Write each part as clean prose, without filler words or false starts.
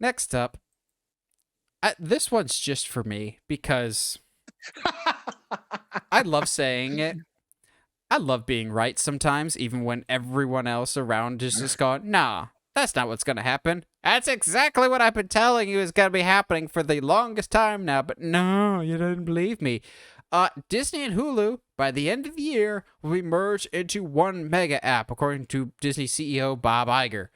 Next up, this one's just for me because I love saying it. I love being right sometimes, even when everyone else around is just going, nah, that's not what's going to happen. That's exactly what I've been telling you is going to be happening for the longest time now, but no, you didn't believe me. Disney and Hulu, by the end of the year, will be merged into one mega app, according to Disney CEO Bob Iger.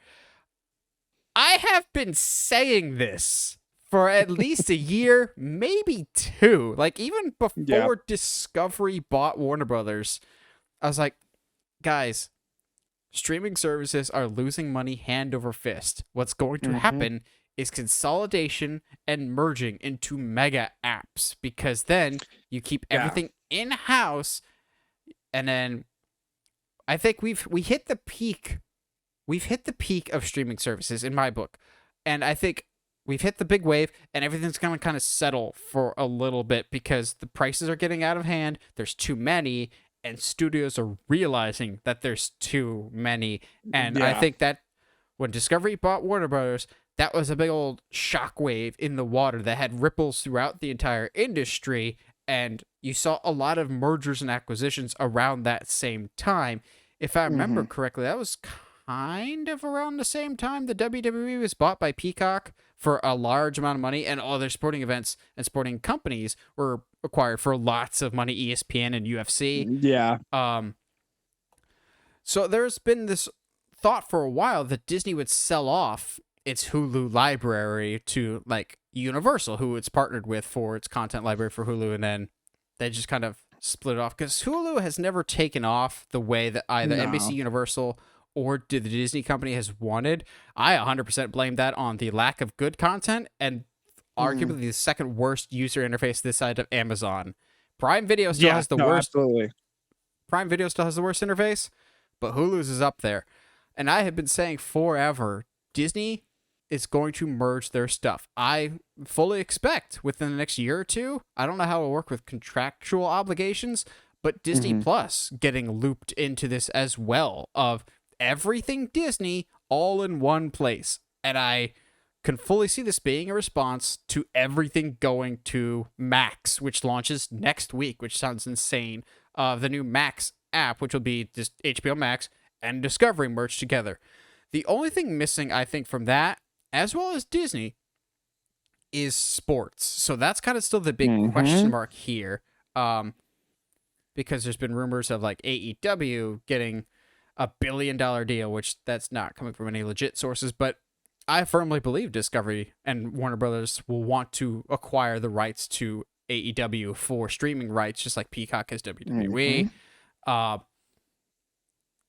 I have been saying this for at least a year, maybe two. Like, even before Discovery bought Warner Brothers, I was like, guys, streaming services are losing money hand over fist. What's going to happen is consolidation and merging into mega apps, because then you keep everything in-house, and then I think we hit the peak. We've hit the peak of streaming services in my book, and I think we've hit the big wave, and everything's going to kind of settle for a little bit because the prices are getting out of hand. There's too many, and studios are realizing that there's too many. And I think that when Discovery bought Warner Brothers, that was a big old shockwave in the water that had ripples throughout the entire industry. And you saw a lot of mergers and acquisitions around that same time. If I remember correctly, that was kind of around the same time the WWE was bought by Peacock for a large amount of money, and all their sporting events and sporting companies were acquired for lots of money, ESPN and UFC. Yeah. So there's been this thought for a while that Disney would sell off its Hulu library to like Universal, who it's partnered with for its content library for Hulu, and then they just kind of split it off because Hulu has never taken off the way that either NBC Universal or the Disney company has wanted. I 100% blame that on the lack of good content and arguably the second worst user interface this side of Amazon. Prime Video still has the worst. Absolutely. Prime Video still has the worst interface, but Hulu's is up there. And I have been saying forever, Disney is going to merge their stuff. I fully expect within the next year or two, I don't know how it'll work with contractual obligations, but Disney Plus getting looped into this as well, of everything Disney all in one place. And I can fully see this being a response to everything going to Max, which launches next week, which sounds insane. The new Max app, which will be just HBO Max and Discovery merged together. The only thing missing, I think, from that, as well as Disney, is sports. So that's kind of still the big question mark here. Because there's been rumors of like AEW getting $1 billion deal, which that's not coming from any legit sources, but I firmly believe Discovery and Warner Brothers will want to acquire the rights to AEW for streaming rights, just like Peacock has WWE. I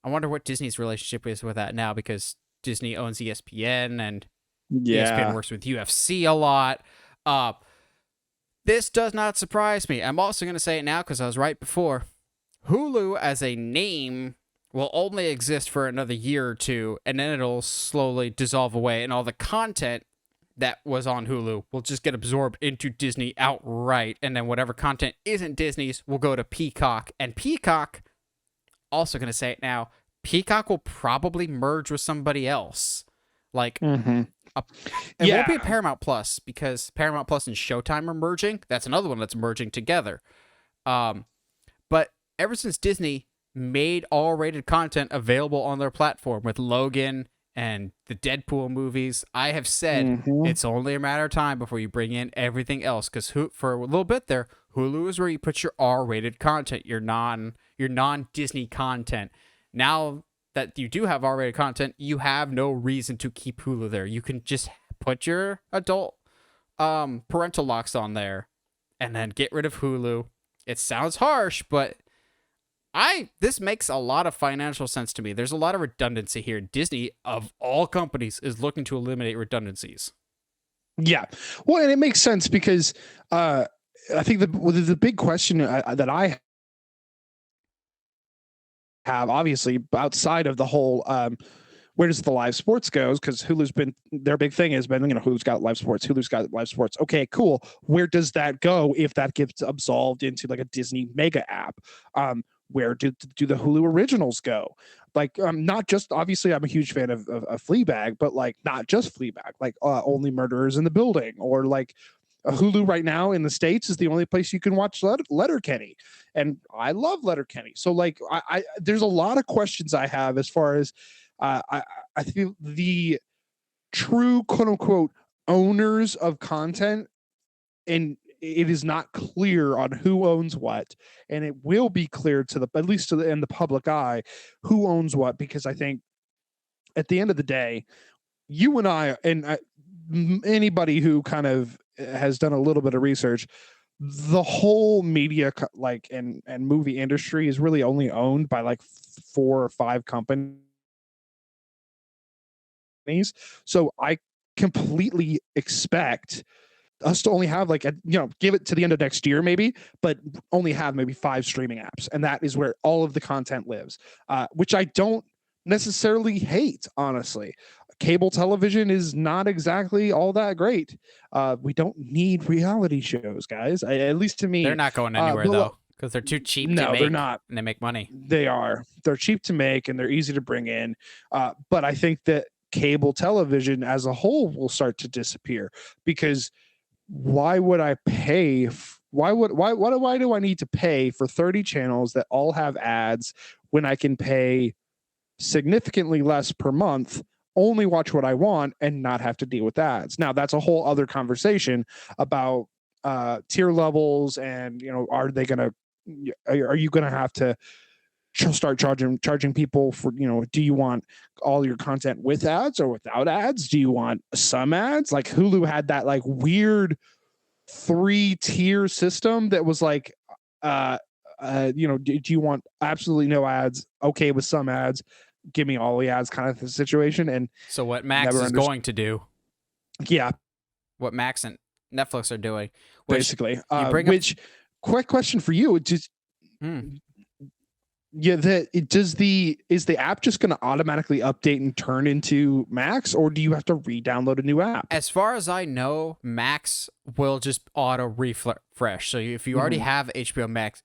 wonder what Disney's relationship is with that now, because Disney owns ESPN, and ESPN works with UFC a lot. This does not surprise me. I'm also going to say it now because I was right before. Hulu as a name will only exist for another year or two, and then it'll slowly dissolve away, and all the content that was on Hulu will just get absorbed into Disney outright, and then whatever content isn't Disney's will go to Peacock. And Peacock, also going to say it now, Peacock will probably merge with somebody else. Like, it won't be a Paramount Plus, because Paramount Plus and Showtime are merging. That's another one that's merging together. But ever since Disney made R-rated content available on their platform with Logan and the Deadpool movies, I have said it's only a matter of time before you bring in everything else, because for a little bit there, Hulu is where you put your R-rated content, your non-Disney content. Now that you do have R-rated content, you have no reason to keep Hulu there. You can just put your adult parental locks on there and then get rid of Hulu. It sounds harsh, but this makes a lot of financial sense to me. There's a lot of redundancy here. Disney, of all companies, is looking to eliminate redundancies. Yeah. Well, and it makes sense because I think the big question that I have, obviously, outside of the whole where does the live sports goes, because Hulu's been, their big thing has been, Hulu's got live sports. Okay, cool. Where does that go if that gets absolved into like a Disney mega app? Where do the Hulu originals go? Like, not just, obviously I'm a huge fan of Fleabag, but like not just Fleabag, like Only Murderers in the Building, or like Hulu right now in the States is the only place you can watch Letterkenny, and I love Letterkenny. So like, there's a lot of questions I have as far as I feel the true quote unquote owners of content, and it is not clear on who owns what, and it will be clear to the, at least to the in the public eye, who owns what, because I think at the end of the day, you and anybody who kind of has done a little bit of research, the whole media like and movie industry is really only owned by like 4 or 5 companies. So I completely expect us to only have like give it to the end of next year maybe, but only have maybe 5 streaming apps, and that is where all of the content lives, which I don't necessarily hate, honestly. Cable television is not exactly all that great. We don't need reality shows, guys. At least to They're me. not going anywhere, But though, because they're too cheap to no, they're make, not. and they make money. They're cheap to make and they're easy to bring in. But I think that cable television as a whole will start to disappear, because why would I pay? Why do I need to pay for 30 channels that all have ads when I can pay significantly less per month, only watch what I want, and not have to deal with ads? Now that's a whole other conversation about tier levels, and are they gonna are you gonna have to start charging people for, do you want all your content with ads or without ads? Do you want some ads? Like Hulu had that like weird 3-tier system that was like, do you want absolutely no ads, okay with some ads, give me all the ads, kind of the situation. And So what Max is going to do, yeah, what Max and Netflix are doing, basically. you bring Which quick question for you, just yeah, is the app just going to automatically update and turn into Max, or do you have to re-download a new app? As far as I know, Max will just auto refresh. So if you already have HBO Max,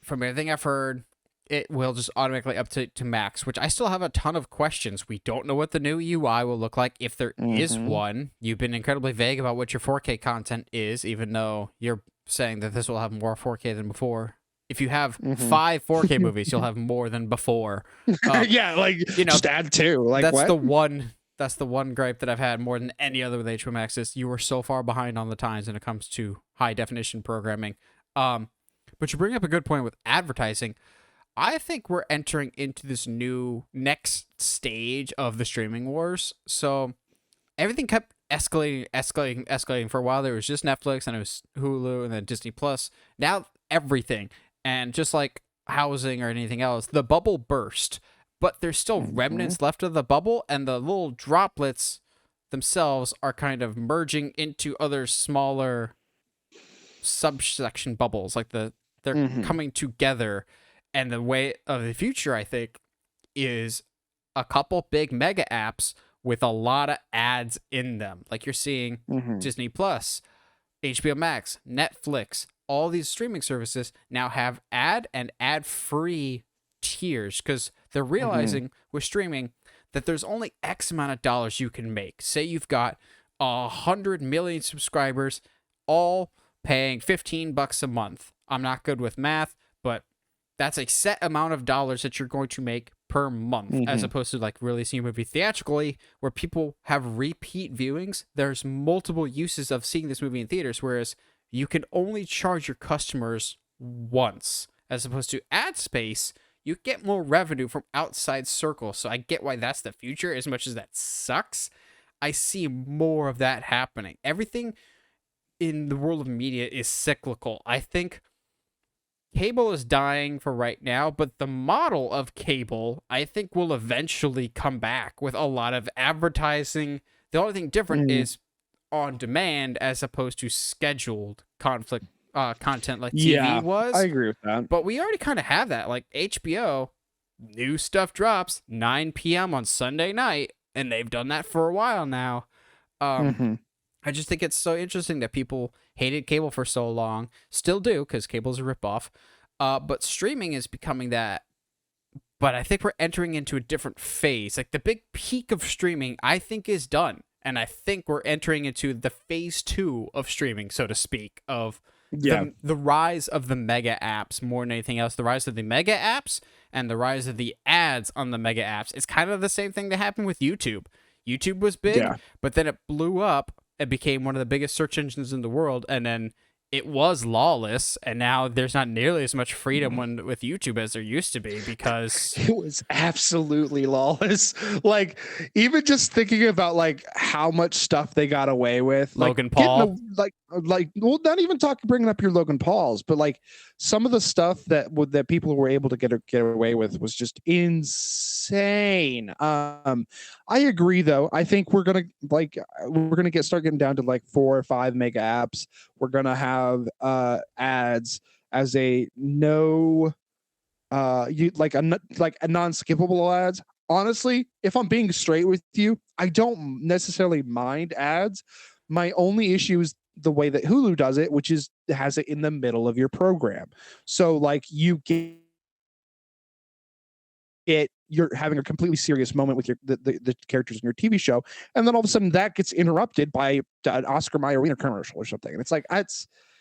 from everything I've heard, it will just automatically update to Max, which I still have a ton of questions. We don't know what the new UI will look like, if there is one. You've been incredibly vague about what your 4K content is, even though you're saying that this will have more 4K than before. If you have 5 4K movies, you'll have more than before. Yeah, like just add 2. Like that's what? That's the one gripe that I've had more than any other with HBO Max, is you are so far behind on the times when it comes to high definition programming. But you bring up a good point with advertising. I think we're entering into this next stage of the streaming wars. So everything kept escalating. For a while, there was just Netflix, and it was Hulu, and then Disney Plus. Now everything. And just like housing or anything else, the bubble burst, but there's still remnants left of the bubble, and the little droplets themselves are kind of merging into other smaller subsection bubbles. Like they're coming together. And the way of the future, I think, is a couple big mega apps with a lot of ads in them. Like you're seeing Disney Plus, HBO Max, Netflix, all these streaming services now have ad and ad-free tiers, because they're realizing with streaming that there's only X amount of dollars you can make. Say you've got 100 million subscribers, all paying $15 a month. I'm not good with math, but that's a set amount of dollars that you're going to make per month, as opposed to like releasing a movie theatrically, where people have repeat viewings. There's multiple uses of seeing this movie in theaters, whereas you can only charge your customers once, as opposed to ad space. You get more revenue from outside circles. So I get why that's the future, as much as that sucks. I see more of that happening. Everything in the world of media is cyclical. I think cable is dying for right now, but the model of cable, I think, will eventually come back with a lot of advertising. The only thing different is on demand, as opposed to scheduled content like TV was. I agree with that. But we already kind of have that. Like HBO, new stuff drops 9 p.m. on Sunday night, and they've done that for a while now. I just think it's so interesting that people hated cable for so long, still do, because cable's a ripoff. But streaming is becoming that. But I think we're entering into a different phase. Like the big peak of streaming, I think is done. And I think we're entering into the phase 2 of streaming, so to speak, of Yeah. the rise of the mega apps more than anything else. The rise of the mega apps and the rise of the ads on the mega apps. It's kind of the same thing that happened with YouTube. YouTube was big, Yeah. but then it blew up. It became one of the biggest search engines in the world, and then it was lawless, and now there's not nearly as much freedom with YouTube as there used to be because It was absolutely lawless. Like, even just thinking about like how much stuff they got away with, Logan like, Paul. well, not even bringing up your Logan Pauls, but like some of the stuff that people were able to get away with was just insane. I agree, though. I think we're gonna start getting down to like 4 or 5 mega apps. We're gonna have ads as a no you like a non-skippable ads. Honestly, if I'm being straight with you, I don't necessarily mind ads. My only issue is the way that Hulu does it, which is has it in the middle of your program. So like you get you're having a completely serious moment with the characters in your TV show, and then all of a sudden that gets interrupted by an Oscar Mayer Wiener commercial or something. And it's like,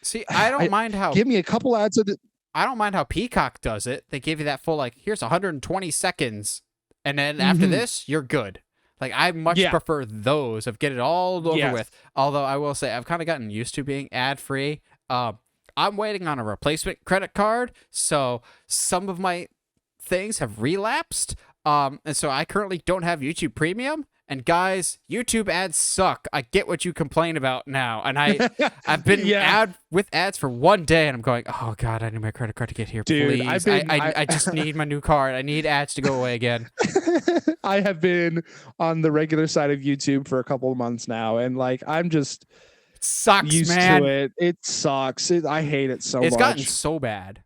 see, I don't mind how give me a couple ads of the. I don't mind how Peacock does it. They give you that full, like, here's 120 seconds, and then after this, you're good. Like, I much prefer those of get it all over with. Although I will say, I've kind of gotten used to being ad-free. I'm waiting on a replacement credit card, so some of my things have relapsed. And so I currently don't have YouTube Premium. And guys, YouTube ads suck. I get what you complain about now. And I've been with ads for one day, and I'm going, oh God, I need my credit card to get here, Dude, please. I just need my new card. I need ads to go away again. I have been on the regular side of YouTube for a couple of months now, and like I'm just it sucks, used man. to it. It sucks. I hate it so much. It's gotten so bad.